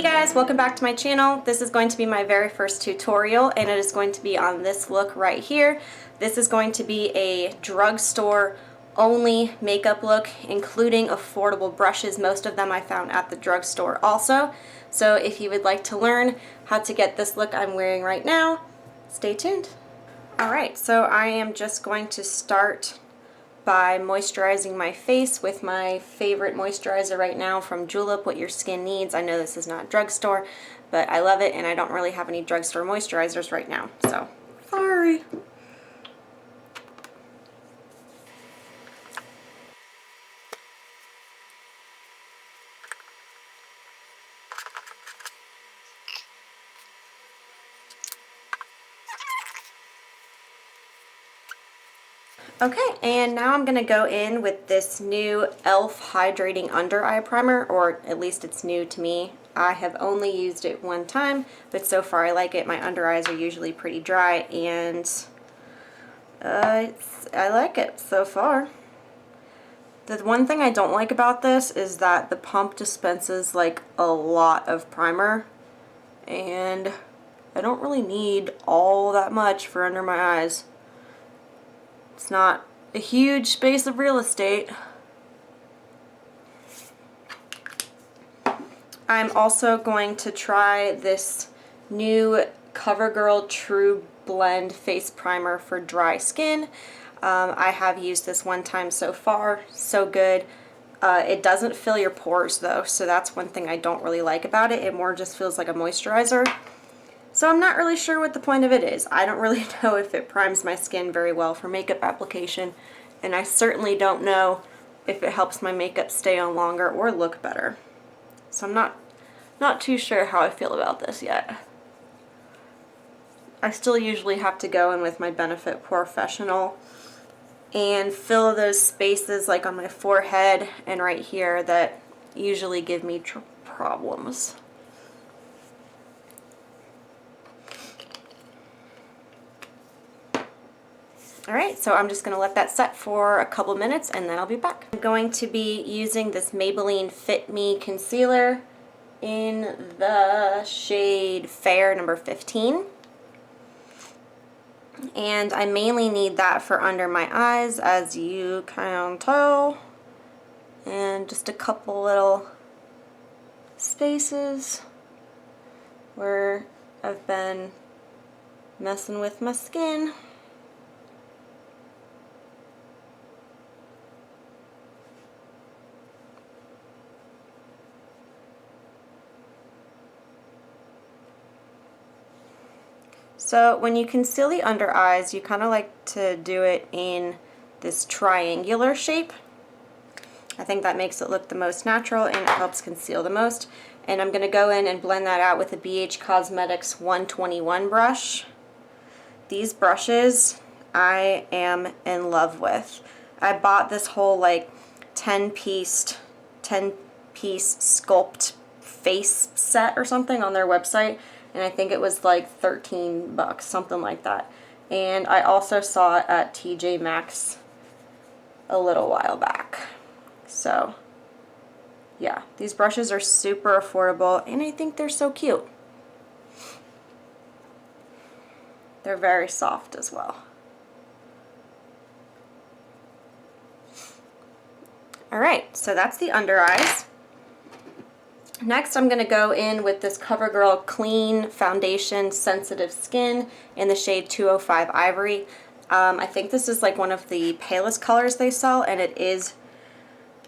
Hey guys, welcome back to my channel. This is going to be my very first tutorial and it is going to be on this look right here. This is going to be a drugstore only makeup look, including affordable brushes. Most of them I found at the drugstore also. So if you would like to learn how to get this look I'm wearing right now, stay tuned. Alright, so I am just going to start by moisturizing my face with my favorite moisturizer right now from Julep, What Your Skin Needs. I know this is not drugstore, but I love it and I don't really have any drugstore moisturizers right now, so sorry. Okay, and now I'm going to go in with this new e.l.f. Hydrating Under Eye Primer, or at least it's new to me. I have only used it one time, but so far I like it. My under eyes are usually pretty dry, and I like it so far. The one thing I don't like about this is that the pump dispenses like a lot of primer, and I don't really need all that much for under my eyes. It's not a huge space of real estate. I'm also going to try this new Covergirl True Blend Face Primer for dry skin. I have used this one time so far. So good. It doesn't fill your pores though, so that's one thing I don't really like about it. It more just feels like a moisturizer. So I'm not really sure what the point of it is. I don't really know if it primes my skin very well for makeup application, and I certainly don't know if it helps my makeup stay on longer or look better. So I'm not too sure how I feel about this yet. I still usually have to go in with my Benefit Professional and fill those spaces like on my forehead and right here that usually give me problems. Alright, so I'm just going to let that set for a couple minutes and then I'll be back. I'm going to be using this Maybelline Fit Me concealer in the shade Fair number 15. And I mainly need that for under my eyes, as you can tell. And just a couple little spaces where I've been messing with my skin. So when you conceal the under eyes, you kind of like to do it in this triangular shape. I think that makes it look the most natural and it helps conceal the most. And I'm going to go in and blend that out with a BH Cosmetics 121 brush. These brushes I am in love with. I bought this whole like 10-piece sculpt face set or something on their website. And I think it was like 13 bucks, something like that. And I also saw it at TJ Maxx a little while back. So, yeah, these brushes are super affordable and I think they're so cute. They're very soft as well. Alright, so that's the under eyes. Next, I'm going to go in with this CoverGirl Clean Foundation Sensitive Skin in the shade 205 Ivory. I think this is like one of the palest colors they sell, and it is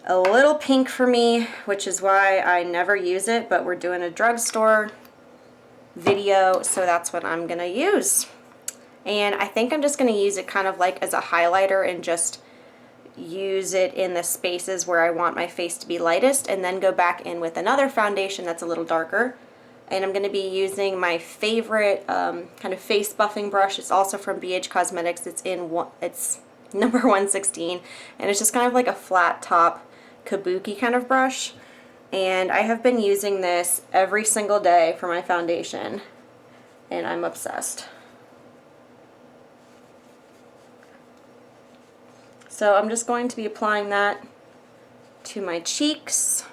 a little pink for me, which is why I never use it, but we're doing a drugstore video, so that's what I'm going to use. And I think I'm just going to use it kind of like as a highlighter and just use it in the spaces where I want my face to be lightest, and then go back in with another foundation that's a little darker. And I'm going to be using my favorite kind of face buffing brush. It's also from BH Cosmetics. It's number 116, and it's just kind of like a flat top kabuki kind of brush. And I have been using this every single day for my foundation, and I'm obsessed. So I'm just going to be applying that to my cheeks.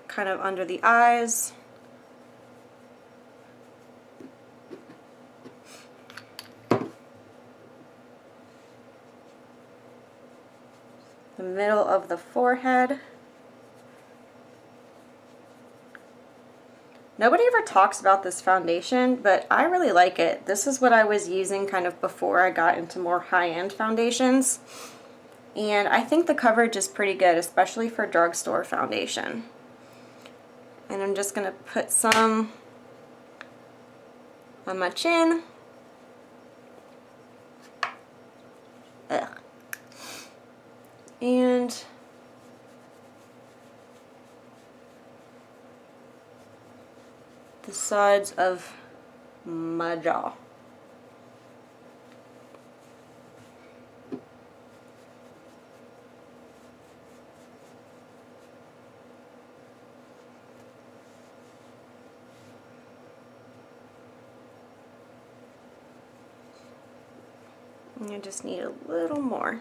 kind of under the eyes. The middle of the forehead. Nobody ever talks about this foundation, but I really like it. This is what I was using kind of before I got into more high-end foundations. And I think the coverage is pretty good, especially for drugstore foundation. And I'm just going to put some on my chin. Ugh. And the sides of my jaw. And you just need a little more.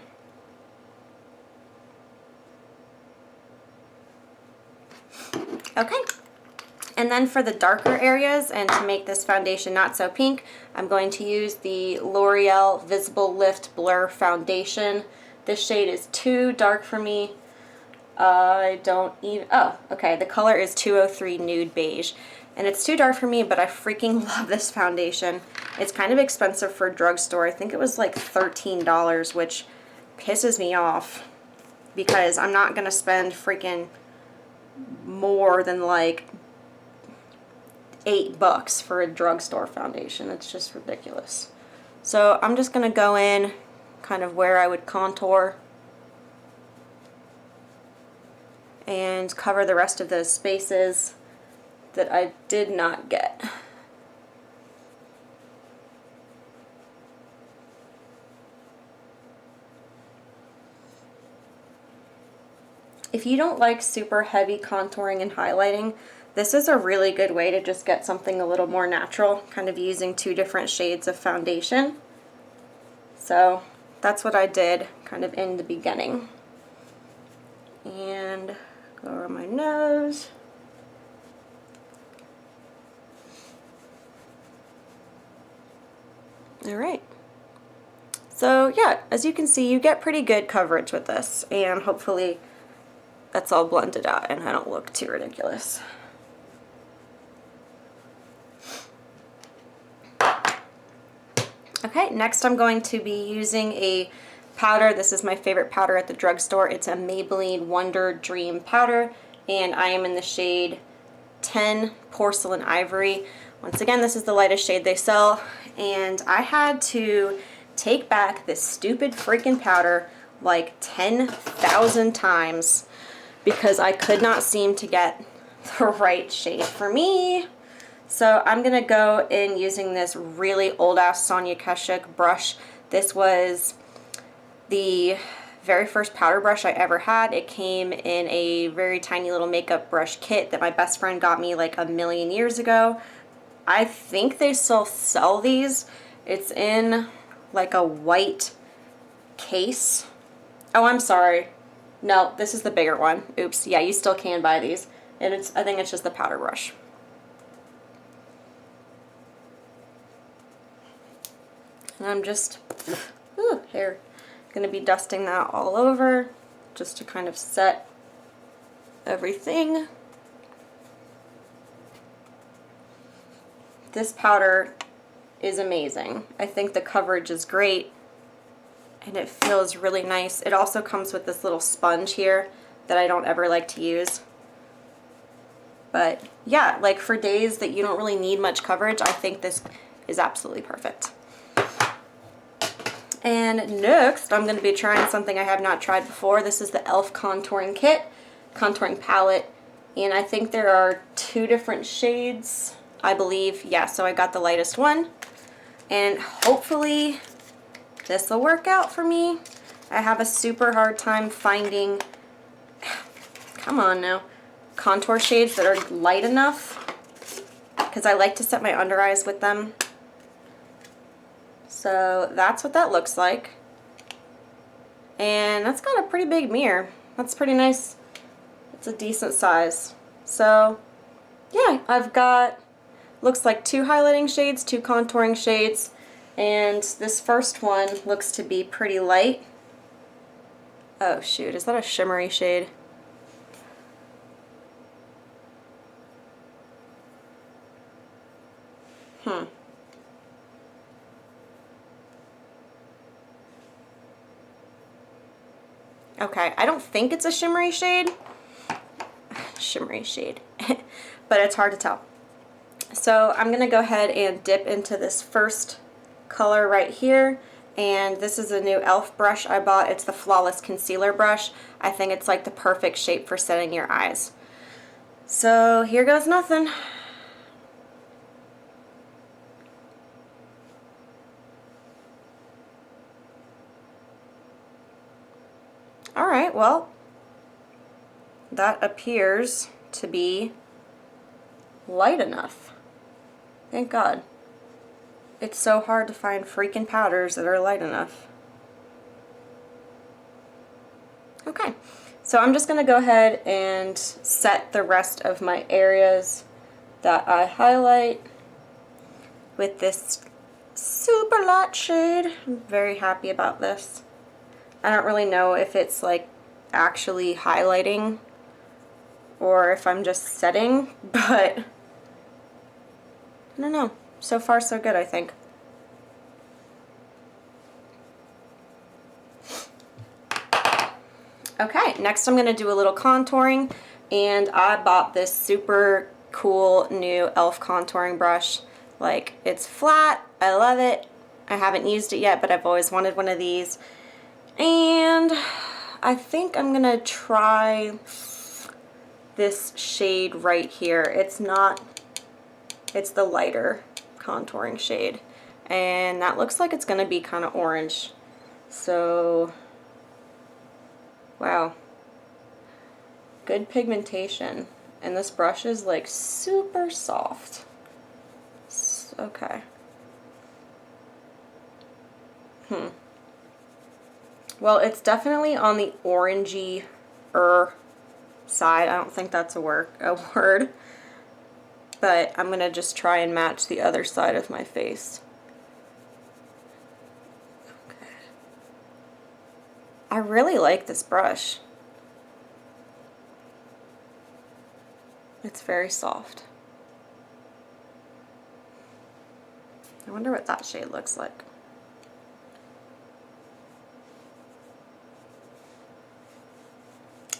Okay. And then for the darker areas, and to make this foundation not so pink, I'm going to use the Loreal Visible Lift Blur Foundation. This shade is too dark for me. I don't even, oh, okay, the color is 203 Nude Beige. And it's too dark for me, but I freaking love this foundation. It's kind of expensive for a drugstore. I think it was like $13, which pisses me off because I'm not going to spend freaking more than like $8 for a drugstore foundation. It's just ridiculous. So I'm just going to go in kind of where I would contour and cover the rest of those spaces that I did not get. If you don't like super heavy contouring and highlighting, this is a really good way to just get something a little more natural, kind of using two different shades of foundation. So that's what I did kind of in the beginning. And go over my nose. All right. So yeah, as you can see, you get pretty good coverage with this, and hopefully that's all blended out and I don't look too ridiculous. Okay, next I'm going to be using a powder. This is my favorite powder at the drugstore. It's a Maybelline Wonder Dream powder, and I am in the shade 10 Porcelain Ivory. Once again, this is the lightest shade they sell, and I had to take back this stupid freaking powder like 10,000 times because I could not seem to get the right shade for me. So I'm going to go in using this really old-ass Sonia Kashuk brush. This was the very first powder brush I ever had. It came in a very tiny little makeup brush kit that my best friend got me like a million years ago. I think they still sell these. It's in like a white case. Oh, I'm sorry. No, this is the bigger one. Oops. Yeah, you still can buy these. And I think it's just the powder brush. And I'm just, here, going to be dusting that all over just to kind of set everything. This powder is amazing. I think the coverage is great and it feels really nice. It also comes with this little sponge here that I don't ever like to use. But yeah, like for days that you don't really need much coverage, I think this is absolutely perfect. And next, I'm going to be trying something I have not tried before. This is the e.l.f. contouring kit, contouring palette, and I think there are 2 different shades, I believe. Yeah, so I got the lightest one, and hopefully this will work out for me. I have a super hard time finding, come on now, contour shades that are light enough, because I like to set my under eyes with them. So that's what that looks like. And that's got a pretty big mirror. That's pretty nice. It's a decent size. So yeah, I've got, looks like 2 highlighting shades, 2 contouring shades, and this first one looks to be pretty light. Oh shoot, is that a shimmery shade? Okay, I don't think it's a shimmery shade. Shimmery shade. But it's hard to tell. So I'm gonna go ahead and dip into this first color right here, and this is a new e.l.f. brush I bought. It's the Flawless Concealer brush. I think it's like the perfect shape for setting your eyes. So here goes nothing. Alright, well, that appears to be light enough. Thank God. It's so hard to find freaking powders that are light enough. Okay, so I'm just going to go ahead and set the rest of my areas that I highlight with this super light shade. I'm very happy about this. I don't really know if it's like actually highlighting or if I'm just setting, but I don't know. So far so good, I think. Okay, next I'm going to do a little contouring, and I bought this super cool new e.l.f. contouring brush. Like, it's flat, I love it. I haven't used it yet, but I've always wanted one of these. And I think I'm going to try this shade right here. It's the lighter contouring shade. And that looks like it's going to be kind of orange. So, wow. Good pigmentation. And this brush is like super soft. Okay. Well, it's definitely on the orangey-er side. I don't think that's a word. But I'm going to just try and match the other side of my face. Okay. I really like this brush. It's very soft. I wonder what that shade looks like.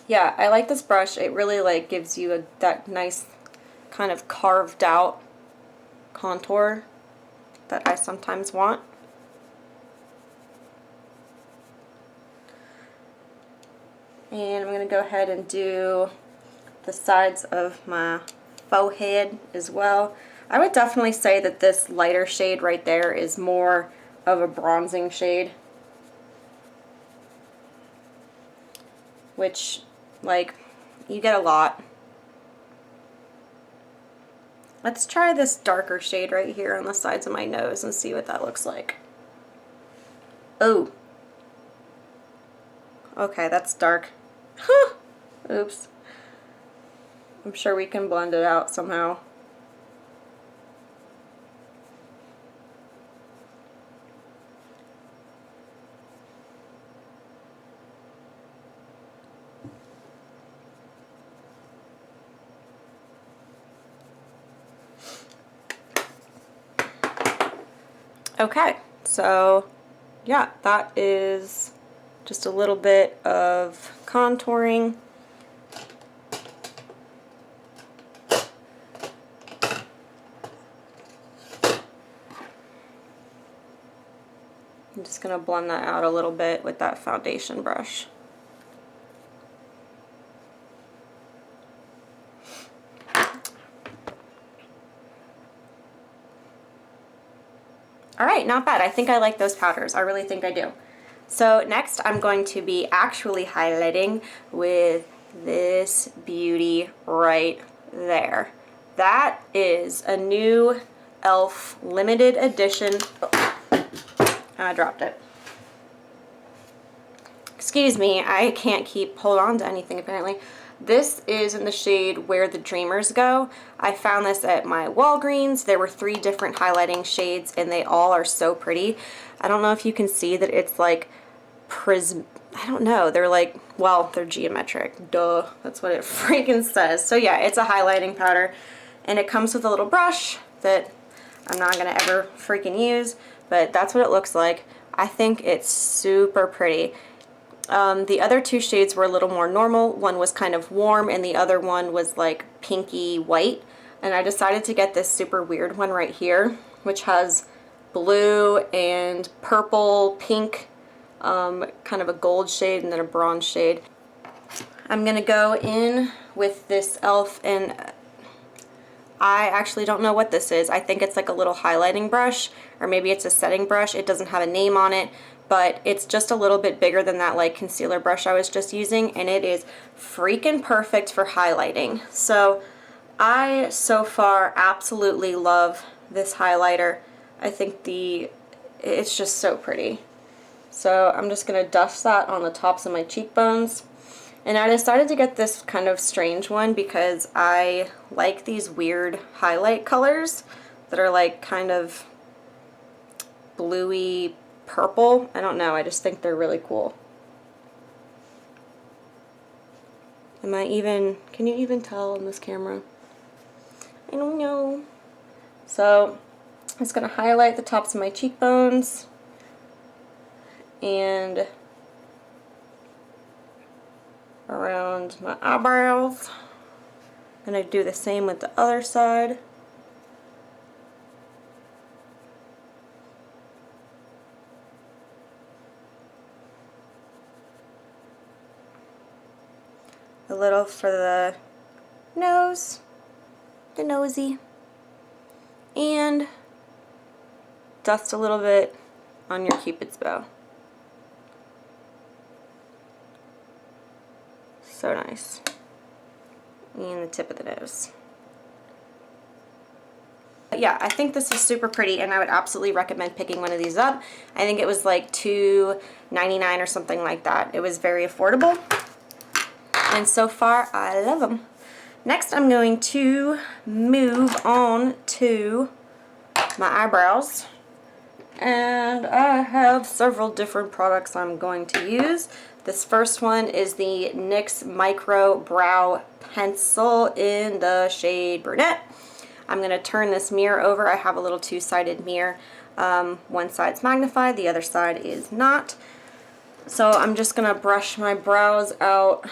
Yeah, I like this brush. It really like gives you that nice kind of carved out contour that I sometimes want. And I'm going to go ahead and do the sides of my forehead as well. I would definitely say that this lighter shade right there is more of a bronzing shade, which, like, you get a lot. Let's try this darker shade right here on the sides of my nose and see what that looks like. Oh. Okay, that's dark. Huh. Oops. I'm sure we can blend it out somehow. Okay, so yeah, that is just a little bit of contouring. I'm just going to blend that out a little bit with that foundation brush. Alright, not bad. I think I like those powders. I really think I do. So next I'm going to be actually highlighting with this beauty right there. That is a new e.l.f. limited edition. Oh, I dropped it. Excuse me, I can't hold on to anything apparently. This is in the shade Where the Dreamers Go. I found this at my Walgreens. There were 3 different highlighting shades and they all are so pretty. I don't know if you can see that it's like prism, I don't know, they're like, well, they're geometric, duh, that's what it freaking says. So yeah, it's a highlighting powder and it comes with a little brush that I'm not gonna ever freaking use, but that's what it looks like. I think it's super pretty. The other 2 shades were a little more normal. One was kind of warm and the other one was like pinky white, and I decided to get this super weird one right here, which has blue and purple, pink, kind of a gold shade and then a bronze shade. I'm gonna go in with this e.l.f. and I actually don't know what this is. I think it's like a little highlighting brush, or maybe it's a setting brush. It doesn't have a name on it, but it's just a little bit bigger than that like concealer brush I was just using, and it is freaking perfect for highlighting. So I so far absolutely love this highlighter. I think it's just so pretty. So I'm just going to dust that on the tops of my cheekbones. And I decided to get this kind of strange one because I like these weird highlight colors that are like kind of bluey purple. I don't know, I just think they're really cool. Can you even tell on this camera? I don't know. So I'm just going to highlight the tops of my cheekbones and around my eyebrows. I'm going to do the same with the other side. A little for the nose, the nosy, and dust a little bit on your Cupid's bow. So nice. And the tip of the nose. But yeah, I think this is super pretty and I would absolutely recommend picking one of these up. I think it was like $2.99 or something like that. It was very affordable. And so far, I love them. Next, I'm going to move on to my eyebrows. And I have several different products I'm going to use. This first one is the NYX Micro Brow Pencil in the shade Brunette. I'm going to turn this mirror over. I have a little 2-sided mirror. One side's magnified, the other side is not. So I'm just going to brush my brows out,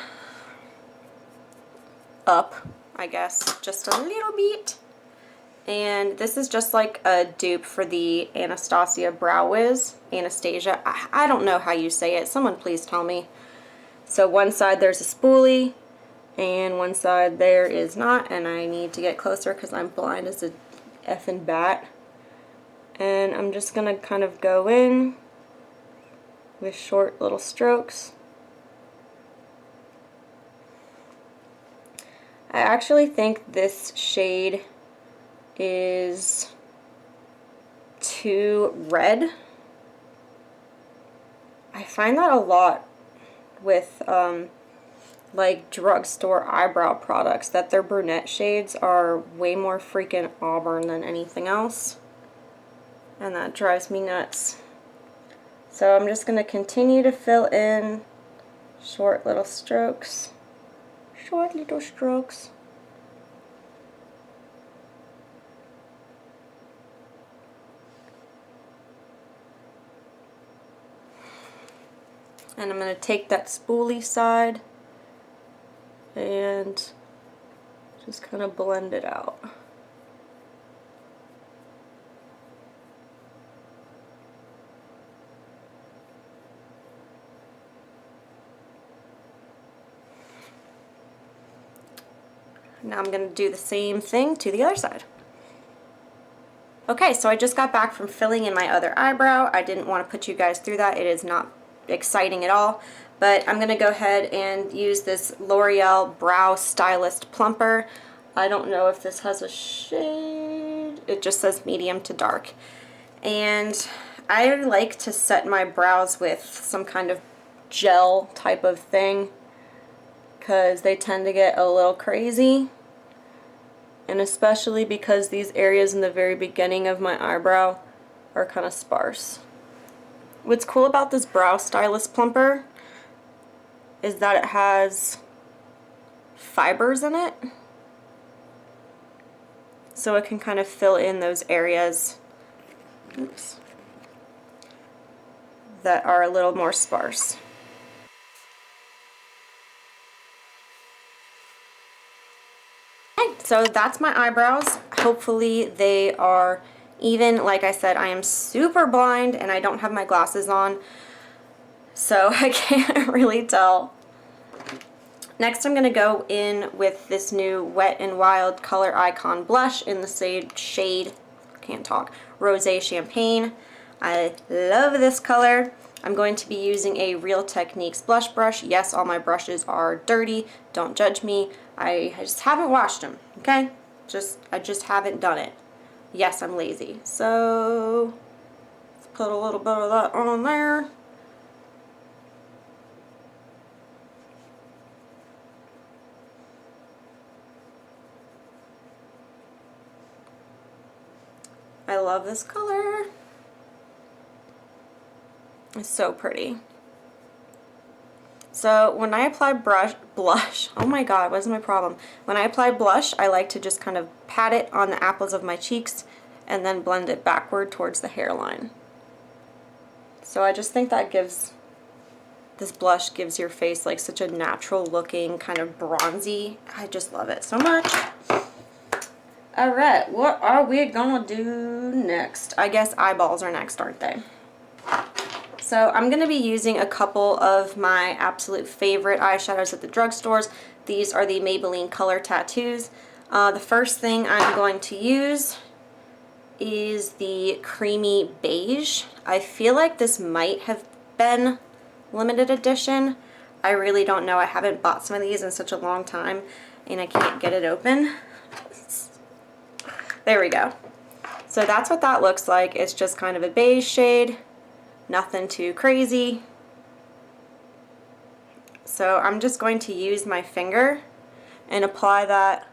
up, I guess, just a little bit. And this is just like a dupe for the Anastasia Brow Wiz. Anastasia. I don't know how you say it. Someone please tell me. So one side there's a spoolie and one side there is not, and I need to get closer because I'm blind as a effing bat. And I'm just going to kind of go in with short little strokes. I actually think this shade is too red. I find that a lot with like drugstore eyebrow products, that their brunette shades are way more freaking auburn than anything else, and that drives me nuts. So I'm just going to continue to fill in short little strokes. Short little strokes. And I'm going to take that spoolie side and just kind of blend it out. Now I'm going to do the same thing to the other side. Okay, so I just got back from filling in my other eyebrow. I didn't want to put you guys through that. It is not exciting at all. But I'm going to go ahead and use this Loreal Brow Stylist Plumper. I don't know if this has a shade. It just says medium to dark. And I like to set my brows with some kind of gel type of thing. because they tend to get a little crazy, and especially because these areas in the very beginning of my eyebrow are kind of sparse. What's cool about this brow stylist plumper is that it has fibers in it, so it can kind of fill in those areas, oops, that are a little more sparse. Okay, so that's my eyebrows. Hopefully they are even. Like I said, I am super blind and I don't have my glasses on, so I can't really tell. Next I'm going to go in with this new Wet n Wild Coloricon blush in the shade, can't talk, Rosé Champagne. I love this color. I'm going to be using a Real Techniques blush brush. Yes, all my brushes are dirty. Don't judge me. I just haven't washed them, okay? I just haven't done it. Yes, I'm lazy. So let's put a little bit of that on there. I love this color. It's so pretty. So when I apply blush, oh my god, what is my problem? When I apply blush, I like to just kind of pat it on the apples of my cheeks and then blend it backward towards the hairline. So I just think that this blush gives your face like such a natural looking, kind of bronzy. I just love it so much. Alright, what are we gonna do next? I guess eyeballs are next, aren't they? So I'm going to be using a couple of my absolute favorite eyeshadows at the drugstores. These are the Maybelline Color Tattoos. The first thing I'm going to use is the Creamy Beige. I feel like this might have been limited edition. I really don't know. I haven't bought some of these in such a long time and I can't get it open. There we go. So that's what that looks like. It's just kind of a beige shade. Nothing too crazy. So I'm just going to use my finger and apply that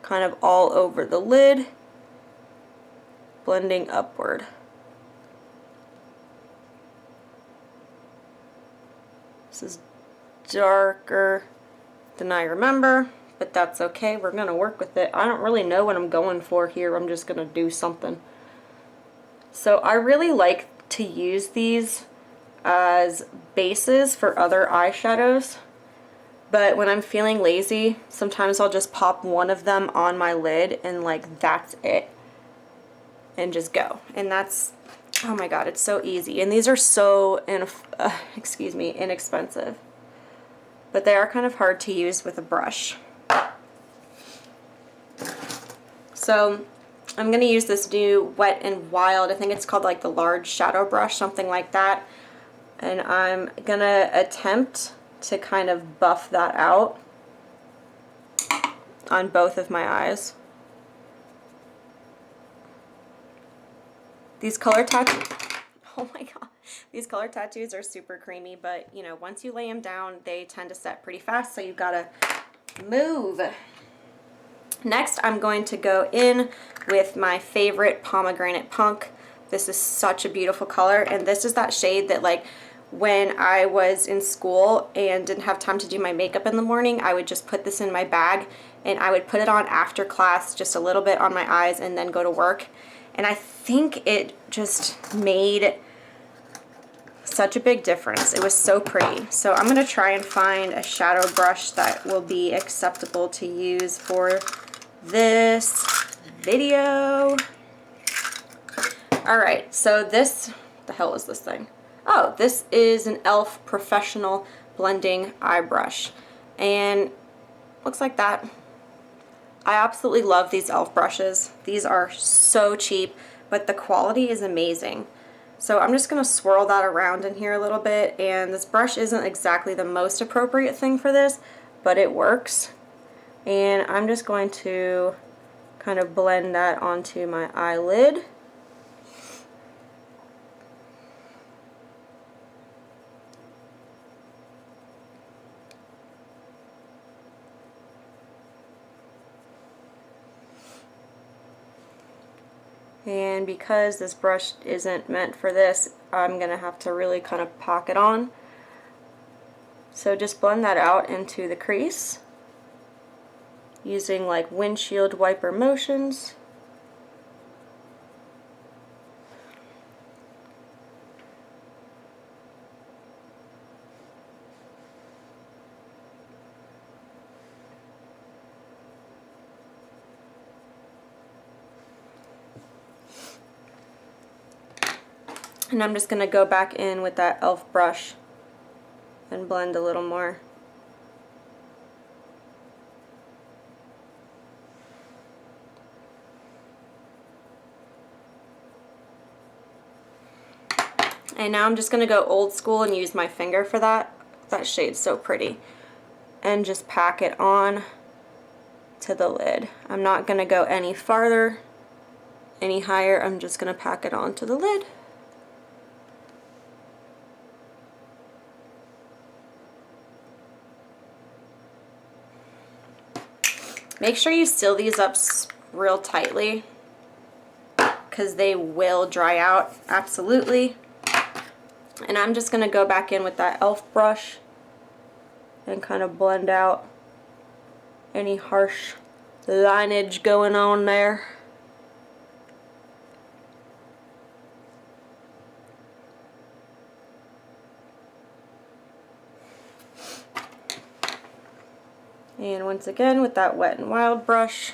kind of all over the lid, blending upward. This is darker than I remember, but that's okay. We're going to work with it. I don't really know what I'm going for here. I'm just going to do something. So I really like to use these as bases for other eyeshadows, but when I'm feeling lazy, sometimes I'll just pop one of them on my lid and like that's it, and just go. And that's, oh my god, it's so easy. And these are so inexpensive, but they are kind of hard to use with a brush. So I'm going to use this new Wet n Wild, I think it's called like the large shadow brush, something like that. And I'm going to attempt to kind of buff that out on both of my eyes. These color tattoos, oh my god, these color tattoos are super creamy, but you know, once you lay them down, they tend to set pretty fast, so you've got to move. Next, I'm going to go in with my favorite Pomegranate Punk. This is such a beautiful color, and this is that shade that, like, when I was in school and didn't have time to do my makeup in the morning, I would just put this in my bag, and I would put it on after class, just a little bit on my eyes, and then go to work. And I think it just made such a big difference. It was so pretty. So I'm going to try and find a shadow brush that will be acceptable to use for this video. Alright, so this, the hell is this thing? Oh, this is an e.l.f. Professional Blending Eye Brush. And looks like that. I absolutely love these e.l.f. brushes. These are so cheap, but the quality is amazing. So I'm just going to swirl that around in here a little bit, and this brush isn't exactly the most appropriate thing for this, but it works. And I'm just going to kind of blend that onto my eyelid. And because this brush isn't meant for this, I'm going to have to really kind of pack it on. So just blend that out into the crease using like windshield wiper motions. And I'm just going to go back in with that e.l.f. brush and blend a little more. And now I'm just going to go old school and use my finger for that. That shade's so pretty. And just pack it on to the lid. I'm not going to go any farther, any higher. I'm just going to pack it on to the lid. Make sure you seal these up real tightly because they will dry out, absolutely. And I'm just going to go back in with that e.l.f. brush and kind of blend out any harsh lineage going on there. And once again with that Wet n Wild brush,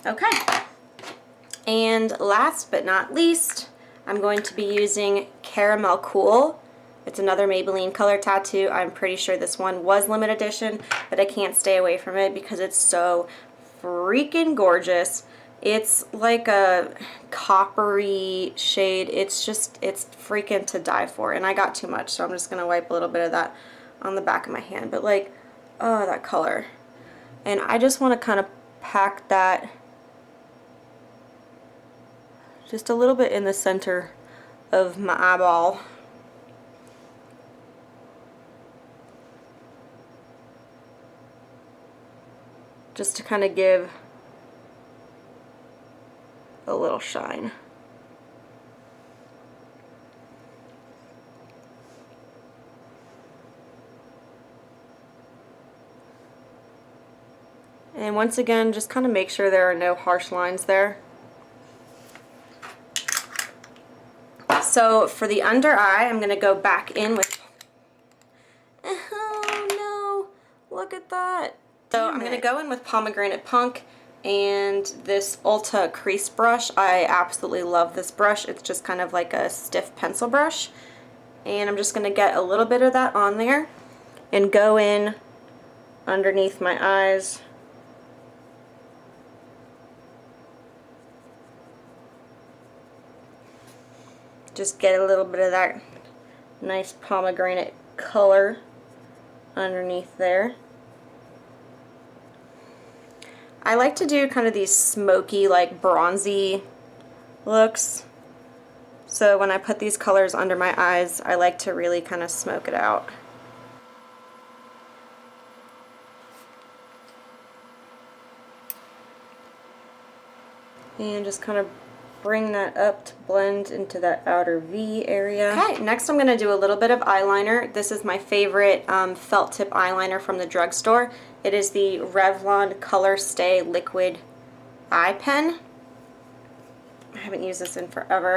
okay. And last but not least, I'm going to be using Caramel Cool. It's another Maybelline color tattoo. I'm pretty sure this one was limited edition, but I can't stay away from it because it's so freaking gorgeous. It's like a coppery shade. It's freaking to die for. And I got too much, so I'm just going to wipe a little bit of that on the back of my hand. But like, oh, that color. And I just want to kind of pack that just a little bit in the center of my eyeball. Just to kind of give a little shine. And once again, just kind of make sure there are no harsh lines there. So for the under eye, I'm going to go back in with, oh no, look at that. So I'm going to go in with Pomegranate Punk and this Ulta crease brush. I absolutely love this brush. It's just kind of like a stiff pencil brush. And I'm just going to get a little bit of that on there and go in underneath my eyes. Just get a little bit of that nice pomegranate color underneath there. I like to do kind of these smoky, like bronzy looks. So when I put these colors under my eyes, I like to really kind of smoke it out. And just kind of bring that up to blend into that outer V area. Okay, next I'm going to do a little bit of eyeliner. This is my favorite felt tip eyeliner from the drugstore. It is the Revlon Color Stay Liquid Eye Pen. I haven't used this in forever,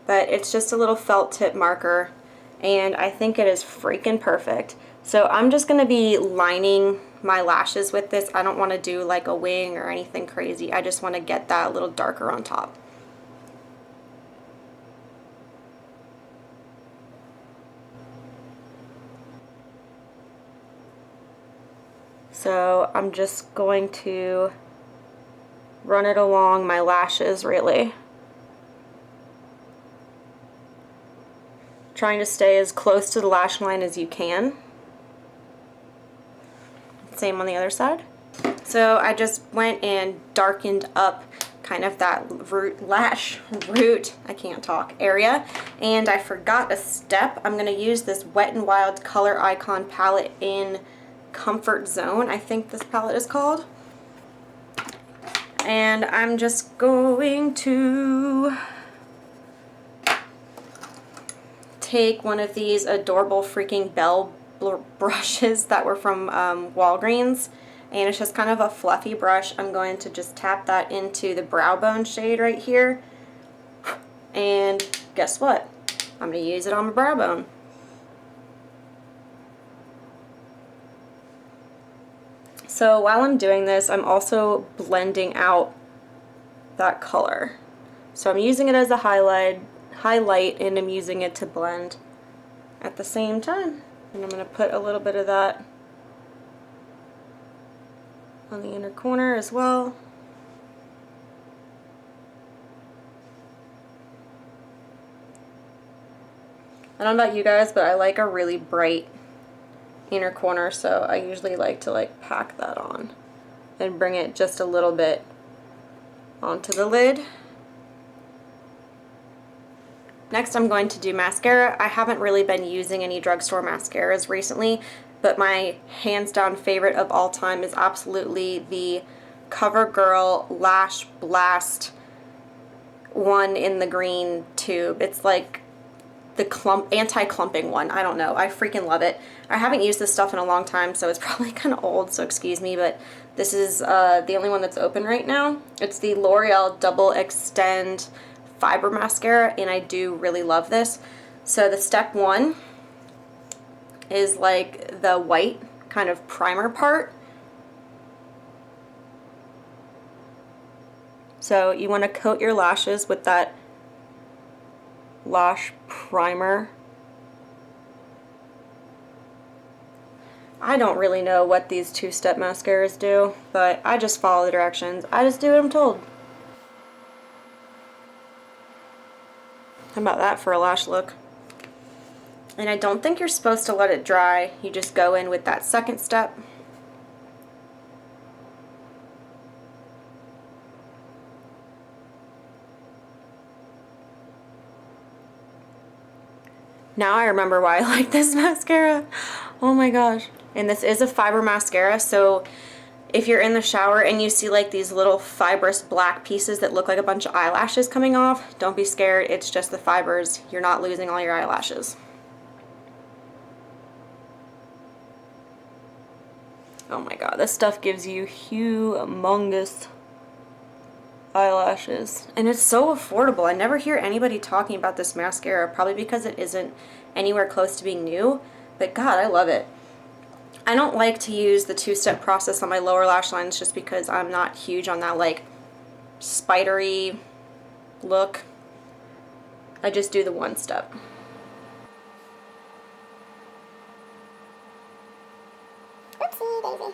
but it's just a little felt tip marker, and I think it is freaking perfect. So I'm just going to be lining my lashes with this. I don't want to do like a wing or anything crazy. I just want to get that a little darker on top. So I'm just going to run it along my lashes, really. Trying to stay as close to the lash line as you can. Same on the other side. So I just went and darkened up kind of that lash root, I can't talk, area. And I forgot a step. I'm gonna use this Wet n Wild Color Icon palette in Comfort Zone, I think this palette is called. And I'm just going to take one of these adorable freaking Belle brushes that were from Walgreens, and it's just kind of a fluffy brush. I'm going to just tap that into the brow bone shade right here, and guess what? I'm going to use it on my brow bone. So while I'm doing this, I'm also blending out that color. So I'm using it as a highlight, and I'm using it to blend at the same time. And I'm going to put a little bit of that on the inner corner as well. I don't know about you guys, but I like a really bright inner corner, so I usually like to pack that on and bring it just a little bit onto the lid. Next I'm going to do mascara. I haven't really been using any drugstore mascaras recently, but my hands down favorite of all time is absolutely the Covergirl Lash Blast one in the green tube. It's like the anti-clumping one. I don't know. I freaking love it. I haven't used this stuff in a long time, so it's probably kind of old, so excuse me, but this is the only one that's open right now. It's the L'Oreal Double Extend Fiber Mascara, and I do really love this. So the step one is like the white kind of primer part. So you want to coat your lashes with that lash primer. I don't really know what these two-step mascaras do, but I just follow the directions. I just do what I'm told. How about that for a lash look? And I don't think you're supposed to let it dry. You just go in with that second step. Now I remember why I like this mascara. Oh my gosh. And this is a fiber mascara, so if you're in the shower and you see like these little fibrous black pieces that look like a bunch of eyelashes coming off, don't be scared. It's just the fibers. You're not losing all your eyelashes. Oh my god, this stuff gives you humongous eyelashes. And it's so affordable. I never hear anybody talking about this mascara, probably because it isn't anywhere close to being new, but god, I love it. I don't like to use the two-step process on my lower lash lines just because I'm not huge on that like spidery look. I just do the one step. Oopsie daisy.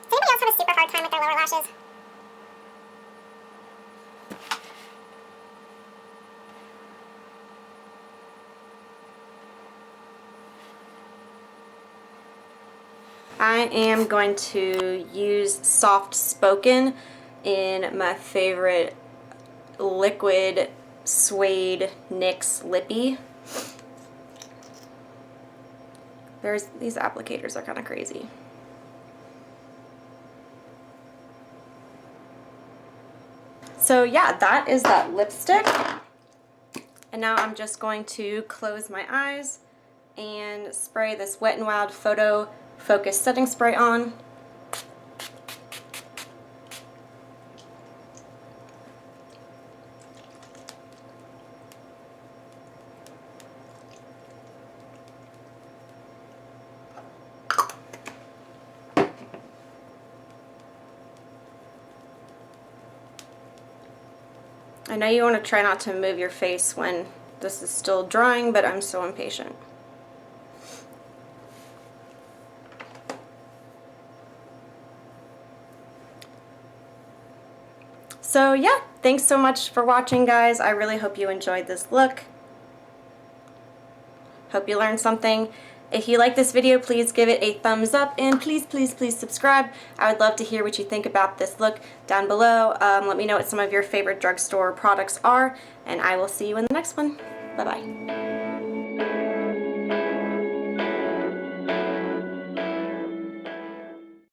Does anybody else have a super hard time with their lower lashes? I am going to use Soft Spoken in my favorite liquid suede NYX Lippy. These applicators are kind of crazy. So yeah, that is that lipstick. And now I'm just going to close my eyes and spray this Wet n Wild Photo Focus Setting Spray on. I know you want to try not to move your face when this is still drying, but I'm so impatient. So yeah, thanks so much for watching, guys. I really hope you enjoyed this look. Hope you learned something. If you like this video, please give it a thumbs up and please, please, please subscribe. I would love to hear what you think about this look down below. Let me know what some of your favorite drugstore products are, and I will see you in the next one. Bye-bye.